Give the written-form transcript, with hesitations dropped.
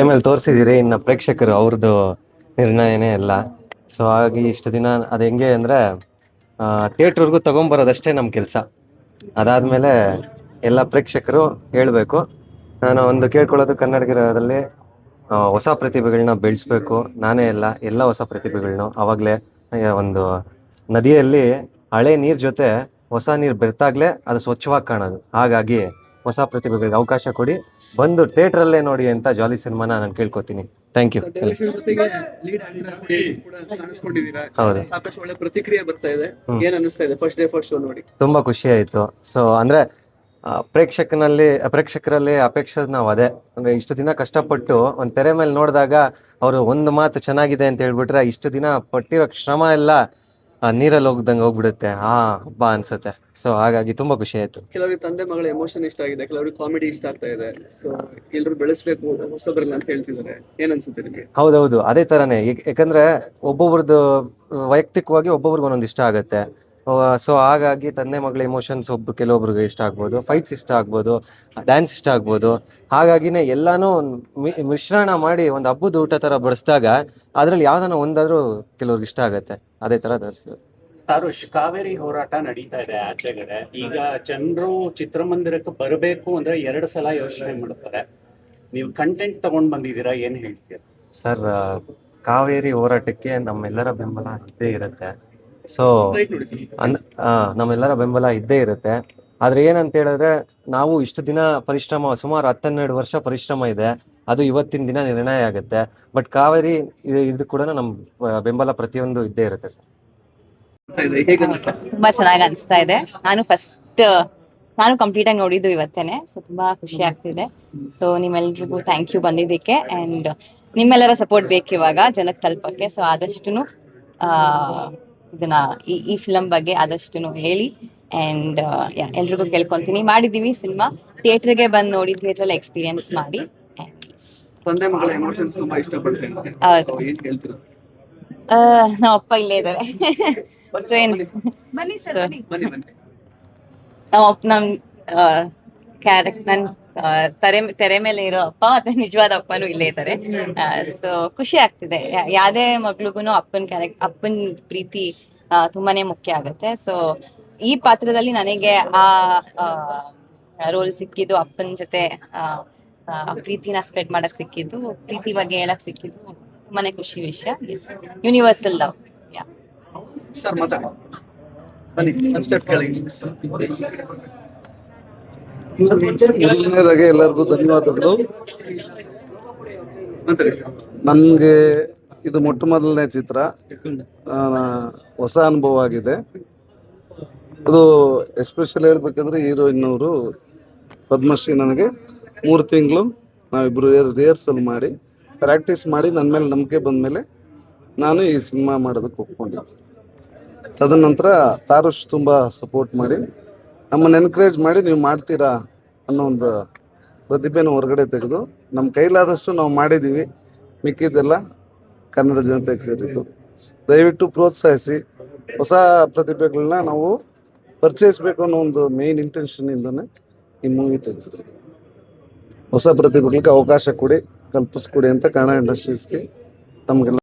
ಮೇಲೆ ತೋರಿಸಿದ್ದೀರಿ, ಇನ್ನು ಪ್ರೇಕ್ಷಕರು ಅವ್ರದ್ದು ನಿರ್ಣಯನೇ ಎಲ್ಲ. ಸೊ ಹಾಗಾಗಿ ಇಷ್ಟು ದಿನ ಅದು ಹೆಂಗೆ ಅಂದರೆ ಥಿಯೇಟ್ರಿವರೆಗೂ ತೊಗೊಂಬರೋದಷ್ಟೇ ನಮ್ಮ ಕೆಲಸ. ಅದಾದಮೇಲೆ ಎಲ್ಲ ಪ್ರೇಕ್ಷಕರು ಹೇಳಬೇಕು. ನಾನು ಒಂದು ಕೇಳ್ಕೊಳ್ಳೋದು, ಕನ್ನಡಿಗರಲ್ಲಿ ಹೊಸ ಪ್ರತಿಭೆಗಳನ್ನ ಬೆಳೆಸ್ಬೇಕು. ನಾನೇ ಎಲ್ಲ ಹೊಸ ಪ್ರತಿಭೆಗಳನ್ನೂ ಆವಾಗಲೇ ಒಂದು ನದಿಯಲ್ಲಿ ಹಳೆ ನೀರು ಜೊತೆ ಹೊಸ ನೀರು ಬೆರೆತಾಗಲೇ ಅದು ಸ್ವಚ್ಛವಾಗಿ ಕಾಣೋದು. ಹಾಗಾಗಿ ಹೊಸ ಪ್ರತಿಭೆಗಳಿಗೆ ಅವಕಾಶ ಕೊಡಿ, ಬಂದು ಥಿಯೇಟ್ರಲ್ಲೇ ನೋಡಿ ಅಂತ ಜಾಲಿ ಸಿನಿಮಾನ ನಾನು ಕೇಳ್ಕೊತೀನಿ. Thank you. ಹೌದು, ಒಳ್ಳೆ ಪ್ರತಿಕ್ರಿಯೆ ಬರ್ತಾ ಇದೆ. ಏನ್ ಅನಿಸ್ತಾ ಇದೆ ಫಸ್ಟ್ ಡೇ ಫಸ್ಟ್ ಶೋ ನೋಡಿ? ತುಂಬ ಖುಷಿ ಆಯಿತು. ಸೊ ಅಂದರೆ ಪ್ರೇಕ್ಷಕರಲ್ಲಿ ಅಪೇಕ್ಷೆ ನಾವು ಅದೇ. ಅಂದರೆ ಇಷ್ಟು ದಿನ ಕಷ್ಟಪಟ್ಟು ಒಂದು ತೆರೆ ಮೇಲೆ ನೋಡಿದಾಗ ಅವರು ಒಂದು ಮಾತು ಚೆನ್ನಾಗಿದೆ ಅಂತ ಹೇಳ್ಬಿಟ್ರೆ ಇಷ್ಟು ದಿನ ಪಟ್ಟಿರೋ ಶ್ರಮ ಎಲ್ಲ ನೀರಲ್ಲಿ ಹೋಗ್ದಂಗೆ ಹೋಗ್ಬಿಡುತ್ತೆ. ಹಬ್ಬ ಅನ್ಸುತ್ತೆ. ಸೊ ಹಾಗಾಗಿ ತುಂಬ ಖುಷಿ ಆಯಿತು. ಕೆಲವರಿಗೆ ತಂದೆ ಮಗಳ ಎಮೋಷನ್ ಇಷ್ಟ ಆಗಿದೆ, ಕೆಲವರಿಗೆ ಕಾಮಿಡಿ ಇಷ್ಟ ಆಗ್ತಾ ಇದೆ. ಸೊ ಎಲ್ಲರೂ ಬೆಳೆಸ್ಬೇಕು ಹೊಸಬ್ರನ್ನ ಅಂತ ಹೇಳ್ತಿದ್ದಾರೆ. ಏನ್ ಅನ್ಸುತ್ತೆ ನಿಮಗೆ? ಹೌದೌದು, ಅದೇ ಥರನೇ. ಯಾಕಂದರೆ ಒಬ್ಬೊಬ್ರದ್ದು ವೈಯಕ್ತಿಕವಾಗಿ ಒಬ್ಬೊಬ್ರಿಗೆ ಒಂದೊಂದು ಇಷ್ಟ ಆಗುತ್ತೆ. ಸೊ ಹಾಗಾಗಿ ತಂದೆ ಮಗಳ ಎಮೋಷನ್ಸ್ ಕೆಲವೊಬ್ರಿಗೆ ಇಷ್ಟ ಆಗ್ಬೋದು, ಫೈಟ್ಸ್ ಇಷ್ಟ ಆಗ್ಬೋದು, ಡ್ಯಾನ್ಸ್ ಇಷ್ಟ ಆಗ್ಬೋದು. ಹಾಗಾಗಿನೇ ಎಲ್ಲನೂ ಮಿಶ್ರಣ ಮಾಡಿ ಒಂದು ಹಬ್ಬದ ಊಟ ಥರ ಬಡಿಸಿದಾಗ ಅದರಲ್ಲಿ ಯಾವ್ದಾನ ಒಂದಾದರೂ ಕೆಲವ್ರಿಗೆ ಇಷ್ಟ ಆಗುತ್ತೆ. ಅದೇ ಥರ ತರಿಸಿದ್ರು. ತಾರುಷ್, ಕಾವೇರಿ ಹೋರಾಟ ನಡೀತಾ ಇದೆ ಆಚೆಗಡೆ. ಈಗ ಜನರು ಚಿತ್ರಮಂದಿರಕ್ಕೆ ಬರಬೇಕು ಅಂದ್ರೆ 2 ಸಲ ಯೋಚನೆ ಮಾಡ್ತಾರೆ. ನೀವು ಕಂಟೆಂಟ್ ತಗೊಂಡ್ ಬಂದಿದ್ದೀರಾ, ಏನ್ ಹೇಳ್ತೀರಾ? ಸರ್, ಕಾವೇರಿ ಹೋರಾಟಕ್ಕೆ ನಮ್ಮೆಲ್ಲರ ಬೆಂಬಲ ಇದ್ದೇ ಇರುತ್ತೆ. ಸೊ ನಮ್ಮೆಲ್ಲರ ಬೆಂಬಲ ಇದ್ದೇ ಇರುತ್ತೆ. ಆದರೆ ಏನಂತ ಹೇಳಿದ್ರೆ, ನಾವು ಇಷ್ಟು ದಿನ ಪರಿಶ್ರಮ, ಸುಮಾರು 10-12 ವರ್ಷ ಪರಿಶ್ರಮ ಇದೆ, ಅದು ಇವತ್ತಿನ ದಿನ ನಿರ್ಣಯ ಆಗುತ್ತೆ. ಬಟ್ ಕಾವೇರಿ ಇದು ಕೂಡ ನಮ್ಮ ಬೆಂಬಲ ಪ್ರತಿಯೊಂದು ಇದ್ದೇ ಇರುತ್ತೆ ಸರ್. ತುಂಬಾ ಚೆನ್ನಾಗಿ ಅನಿಸ್ತಾ ಇದೆ. ನಾನು ಕಂಪ್ಲೀಟ್ ಆಗಿ ನೋಡಿದ್ದು ಇವತ್ತೇನೆ. ಸೊ ತುಂಬಾ ಖುಷಿ ಆಗ್ತಿದೆ. ಸೊ ನಿಮ್ಮೆಲ್ರಿಗೂ ಥ್ಯಾಂಕ್ ಯು ಬಂದಿದ್ದಕ್ಕೆ. ಅಂಡ್ ನಿಮ್ಮೆಲ್ಲರ ಸಪೋರ್ಟ್ ಬೇಕು ಇವಾಗ ಜನಕ್ಕೆ ತಲುಪಕ್ಕೆ. ಸೊ ಆದಷ್ಟು ಇದನ್ನ ಈ ಫಿಲಮ್ ಬಗ್ಗೆ ಆದಷ್ಟು ಹೇಳಿ. ಅಂಡ್ ಎಲ್ರಿಗೂ ಕೇಳ್ಕೊಂತೀನಿ, ಮಾಡಿದೀವಿ ಸಿನಿಮಾ, ಥಿಯೇಟರ್ಗೆ ಬಂದು ನೋಡಿ, ಥಿಯೇಟ್ರಲ್ಲಿ ಎಕ್ಸ್ಪೀರಿಯನ್ಸ್ ಮಾಡಿ. ತಂದೆ ಮಗಳ ಎಮೋಷನ್ಸ್ ತುಂಬಾ ಇಷ್ಟಪಡ್ತೀನಿ. ಹೌದು, ಏನ್ ಹೇಳ್ತೀರಾ? ನಮ್ಮ ಅಪ್ಪ ಇಲ್ಲೇ ಇದ್ದಾರೆ. ನನ್ ತೆರೆ ಮೇಲೆ ಇರೋ ಅಪ್ಪ ಮತ್ತೆ ನಿಜವಾದ ಅಪ್ಪನೂ ಇಲ್ಲೇ ಇದ್ದಾರೆ. ಸೊ ಖುಷಿ ಆಗ್ತಿದೆ. ಯಾವ್ದೇ ಮಕ್ಳಿಗೂ ಅಪ್ಪನ ಪ್ರೀತಿ ತುಂಬಾನೇ ಮುಖ್ಯ ಆಗುತ್ತೆ. ಸೊ ಈ ಪಾತ್ರದಲ್ಲಿ ನನಗೆ ಆ ರೋಲ್ ಸಿಕ್ಕಿದ್ದು, ಅಪ್ಪನ ಜೊತೆ ಪ್ರೀತಿನ ಸ್ಪ್ರೆಡ್ ಮಾಡಕ್ ಸಿಕ್ಕಿದ್ದು, ಪ್ರೀತಿ ಬಗ್ಗೆ ಹೇಳಕ್ ಸಿಕ್ಕಿದ್ದು ತುಂಬಾನೇ ಖುಷಿ ವಿಷಯ. Universal love. ಸರ್ ಮಾತಾಡಿ, ಬನ್ನಿ ಒಂದು ಸ್ಟೆಪ್ ಕೆಳಗೆ. ಮೊದಲನೇದಾಗಿ ಎಲ್ಲರಿಗೂ ಧನ್ಯವಾದಗಳು. ಮಾತಾಡಿ. ನನಗೆ ಇದು ಮೊಟ್ಟ ಮೊದಲನೇ ಚಿತ್ರ, ಹೊಸ ಅನುಭವ ಆಗಿದೆ. ಅದು ಎಸ್ಪೆಷಲಿ ಹೇಳ್ಬೇಕಂದ್ರೆ ಹೀರೋಯಿನ್ನವರು ಪದ್ಮಶ್ರೀ ನನಗೆ 3 ತಿಂಗಳು ನಾವಿಬ್ಬರು ರಿಹರ್ಸಲ್ ಮಾಡಿ ಪ್ರಾಕ್ಟೀಸ್ ಮಾಡಿ ನನ್ನ ಮೇಲೆ ನಂಬಿಕೆ ಬಂದಮೇಲೆ ನಾನು ಈ ಸಿನಿಮಾ ಮಾಡೋದಕ್ಕೆ ಒಪ್ಕೊಂಡಿದ್ದೆ. ತದನಂತರ ತಾರುಷ್ ತುಂಬ ಸಪೋರ್ಟ್ ಮಾಡಿ ನಮ್ಮನ್ನು ಎನ್ಕರೇಜ್ ಮಾಡಿ ನೀವು ಮಾಡ್ತೀರಾ ಅನ್ನೋ ಒಂದು ಪ್ರತಿಭೆನ ಹೊರಗಡೆ ತೆಗೆದು ನಮ್ಮ ಕೈಲಾದಷ್ಟು ನಾವು ಮಾಡಿದ್ದೀವಿ. ಮಿಕ್ಕಿದ್ದೆಲ್ಲ ಕನ್ನಡ ಜನತೆಗೆ ಸೇರಿದ್ದು. ದಯವಿಟ್ಟು ಪ್ರೋತ್ಸಾಹಿಸಿ. ಹೊಸ ಪ್ರತಿಭೆಗಳನ್ನ ನಾವು ಪರಿಚಯಿಸಬೇಕು ಅನ್ನೋ ಒಂದು ಮೇನ್ ಇಂಟೆನ್ಷನಿಂದನೇ ಈ ಮೂವಿ ತೆಗೆದಿರೋದು. ಹೊಸ ಪ್ರತಿಭೆಗಳಿಗೆ ಅವಕಾಶ ಕೊಡಿ, ಕಲ್ಪಿಸ್ಕೊಡಿ ಅಂತ ಕನ್ನಡ ಇಂಡಸ್ಟ್ರೀಸ್ಗೆ ತಮಗೆಲ್ಲ